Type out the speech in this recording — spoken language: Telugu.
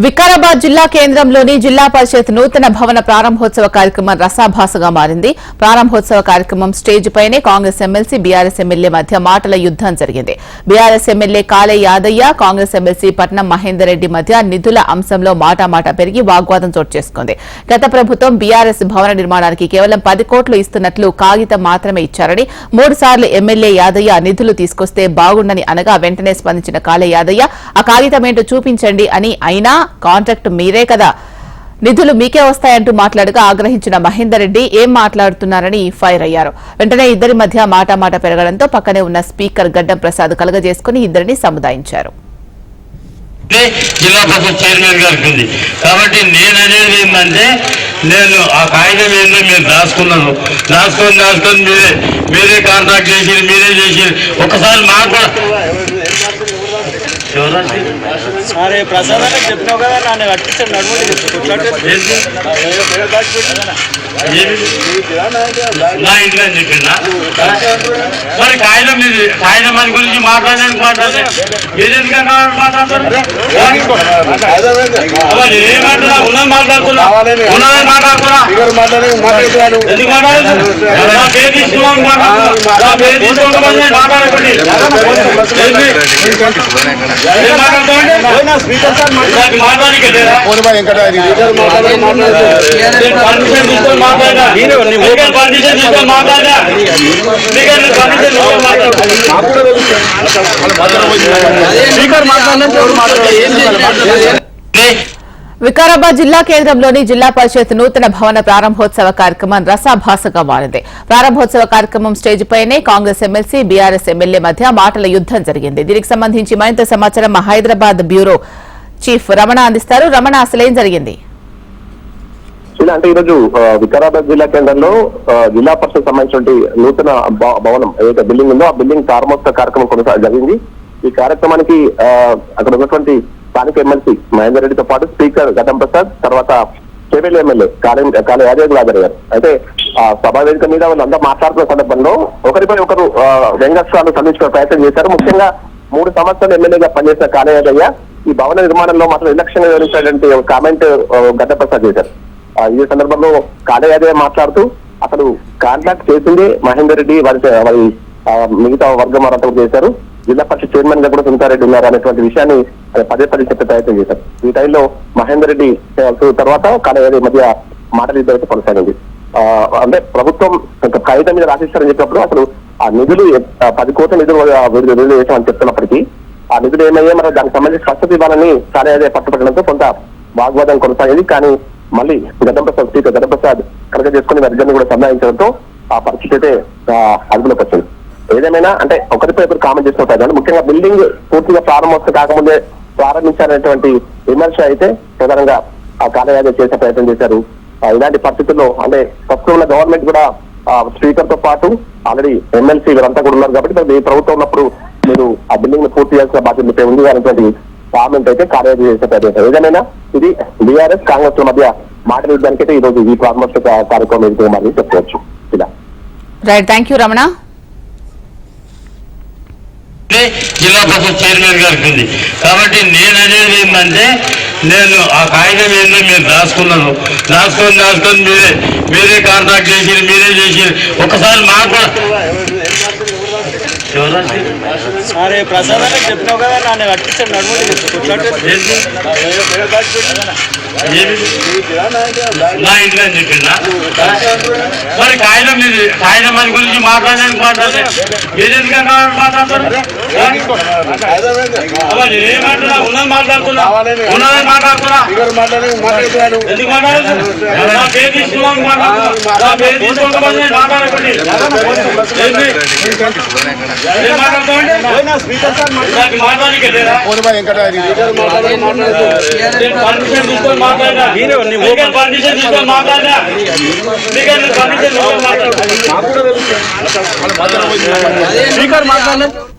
వికారాబాద్ జిల్లా కేంద్రంలోని జిల్లా పరిషత్ నూతన భవన ప్రారంభోత్సవ కార్యక్రమం రసాభాసగా మారింది. ప్రారంభోత్సవ కార్యక్రమం స్టేజ్ పైనే కాంగ్రెస్ ఎమ్మెల్సీ బీఆర్ఎస్ ఎమ్మెల్యే మధ్య మాటల యుద్దం జరిగింది. బీఆర్ఎస్ ఎమ్మెల్యే కాలే యాదయ్య కాంగ్రెస్ ఎమ్మెల్సీ పట్నం మహేందర్ రెడ్డి మధ్య నిధుల అంశంలో మాటామాట పెరిగి వాగ్వాదం చోటు చేసుకుంది. గత ప్రభుత్వం బీఆర్ఎస్ భవన నిర్మాణానికి కేవలం 10 కోట్లు ఇస్తున్నట్లు కాగితం మాత్రమే ఇచ్చారని 3 సార్లు ఎమ్మెల్యే యాదయ్య నిధులు తీసుకొస్తే బాగుండని అనగా వెంటనే స్పందించిన కాలే యాదయ్య ఆ కాగితమేంటో చూపించండి అని అయినా కాంట్రాక్ట్ మీరే కదా, నిధులు మీకే వస్తాయంటూ మాట్లాడగా ఆగ్రహించిన మహేందర్ రెడ్డి ఏం మాట్లాడుతున్నారని ఫైర్ అయ్యారు. వెంటనే ఇద్దరి మధ్య మాటామాట పెరగడంతో పక్కనే ఉన్న స్పీకర్ గడ్డం ప్రసాద్ కలగజేసుకుని ఇద్దరిని సముదాయించారు. జిల్లా పరిషత్ చైర్మన్ గారికి ఉంది కాబట్టి నేను అనేది ఏంటంటే నేను ఆ కాగితం ఏంటో మీరు రాసుకున్నాను, రాసుకొని మీరే కాంట్రాక్ట్ చేసి మీరే చేసి ఒకసారి మాకు అరే ప్రసాద్ అని చెప్పినావు కదా, నన్ను కట్టించాను నా ఇంట్లో అని చెప్పిందా మరి కాగితం కాగితం అని గురించి మాట్లాడడానికి మాట్లాడే ఏదెందుకన్నా మాట్లాడతారు ఉన్నది మాట్లాడుతున్నా ఉన్నది మాట్లాడుతున్నా ఎందుకు మాట్లాడలేదు పేరు తీసుకున్నాను మాట్లాడకండి వికారాబాద్ జిల్లా కేంద్రంలోని జిల్లా పరిషత్ నూతన భవన ప్రారంభోత్సవ కార్యక్రమం రసాభాసగా మారింది. ప్రారంభోత్సవ కార్యక్రమం స్టేజ్ పైనే కాంగ్రెస్ ఎమ్మెల్సీ బీఆర్ఎస్ ఎమ్మెల్యే మధ్య మాటల యుద్దం జరిగింది. దీనికి సంబంధించి మరింత సమాచారం మా హైదరాబాద్ బ్యూరో చీఫ్ రమణ అందిస్తారు. రమణ, అసలేం జరిగింది? అంటే ఈరోజు వికారాబాద్ జిల్లా కేంద్రంలో జిల్లా పరిషత్ సంబంధించిన నూతన భవనం ఏదైతే బిల్డింగ్ ఉందో ఆ బిల్డింగ్ ప్రారంభోత్సవ కార్యక్రమం జరిగింది. ఈ కార్యక్రమానికి అక్కడ ఉన్నటువంటి స్థానిక ఎమ్మెల్సీ మహేందర్ రెడ్డితో పాటు స్పీకర్ గడ్డం ప్రసాద్, తర్వాత కేవీఎల్ ఎమ్మెల్యే కాలే యాదవ్ హాజరయ్యారు. అయితే ఆ సభా వేదిక మీద వాళ్ళందరూ మాట్లాడుతున్న సందర్భంలో ఒకరిపై ఒకరు వ్యంగ్యాస్త్రాలు సంధించుకునే ప్రయత్నం చేశారు. ముఖ్యంగా 3 సంవత్సరాలు ఎమ్మెల్యేగా పనిచేసిన కాలే యాదయ్య ఈ భవన నిర్మాణంలో మాత్రం నిర్లక్ష్యంగా వివరించినటువంటి ఒక కామెంట్ గడ్డం ప్రసాద్ చేశారు. ఈ సందర్భంలో కాలే యాదయ్య మాట్లాడుతూ అసలు కాంట్రాక్ట్ చేసింది మహేందర్ రెడ్డి, వారి మిగతా వర్గం వారంతా చేశారు. జిల్లా పరిషత్ చైర్మన్ గా కూడా సునీతారెడ్డి ఉన్నారు అనేటువంటి విషయాన్ని పదే చెప్పే ప్రయత్నం చేశారు. ఈ టైంలో మహేందర్ రెడ్డి తర్వాత కాలే యాదయ్య మధ్య మాటలు ఇద్దరైతే కొనసాగింది. అంటే ప్రభుత్వం కాగితం మీద రాసిస్తారని చెప్పినప్పుడు అసలు ఆ నిధులు 10 కోట్ల నిధులు విడుదల చేశామని చెప్తున్నప్పటికీ ఆ నిధులు ఏమయ్యా మరి దానికి సంబంధించి స్పష్టత ఇవ్వాలని కాలే యాదయ్య పట్టుబట్టడంతో కొంత వాగ్వాదం కొనసాగింది. కానీ మళ్ళీ స్పీకర్ గడ్డం ప్రసాద్ కలగ చేసుకుని వారిద్దరిని కూడా సంధానించడంతో ఆ పరిస్థితి అయితే అదుపులోకి వచ్చింది. ఏదేమైనా అంటే ఒకరిపై ఒకరు కామెంట్ చేసుకుంటారు. ముఖ్యంగా బిల్డింగ్ పూర్తిగా ప్రారంభోత్సవం కాకముందే ప్రారంభించాలనేటువంటి విమర్శ అయితే ప్రధానంగా ఆ కాలే యాదవ్ చేసే ప్రయత్నం చేశారు. ఇలాంటి పరిస్థితుల్లో అంటే ప్రస్తుతం ఉన్న గవర్నమెంట్ కూడా స్పీకర్ తో పాటు ఆల్రెడీ ఎమ్మెల్సీ వీరంతా కూడా ఉన్నారు కాబట్టి మరి ప్రభుత్వం ఉన్నప్పుడు మీరు ఆ బిల్డింగ్ ని పూర్తి చేయాల్సిన బాధ్యత మీపై ఉంది అనేటువంటి కామెంట్ అయితే కాలే యాదవ్ చేసే ప్రయత్నం. ఏదేమైనా ఇది బీఆర్ఎస్ కాంగ్రెస్ మధ్య మాటలు యుద్ధానికి అయితే ఈ రోజు ఈ ప్రారంభోత్సవ కార్యక్రమం మరి చెప్పుకోవచ్చు. ఇలా రైట్, థ్యాంక్ యూ రమణ. జిల్లా పరిషత్ చైర్మన్ గారికి ఉంది కాబట్టి నేను అనేది ఏంటంటే నేను ఆ కాగితం ఏంటో మీరు రాసుకున్నాను, రాసుకొని మీరే కాంట్రాక్ట్ చేసి మీరే చేసి ఒకసారి మాకు అరే ప్రసాద్ అని చెప్పినావు కదా, నన్ను కట్టించాను నా ఇంట్లో అని చెప్పిందా మరి కాగితం అని గురించి మాట్లాడడానికి మాట్లాడే ఏదెందుకన్నా మాట్లాడతారు ఉన్నది మాట్లాడుతున్నా ఉన్నది మాట్లాడుతున్నా ఎందుకు మాట్లాడలేదు పేరు తీసుకున్నాను పేరు తీసుకోకపోతే మాట్లాడకండి స్పీకర్ మాట్లాడలేదు.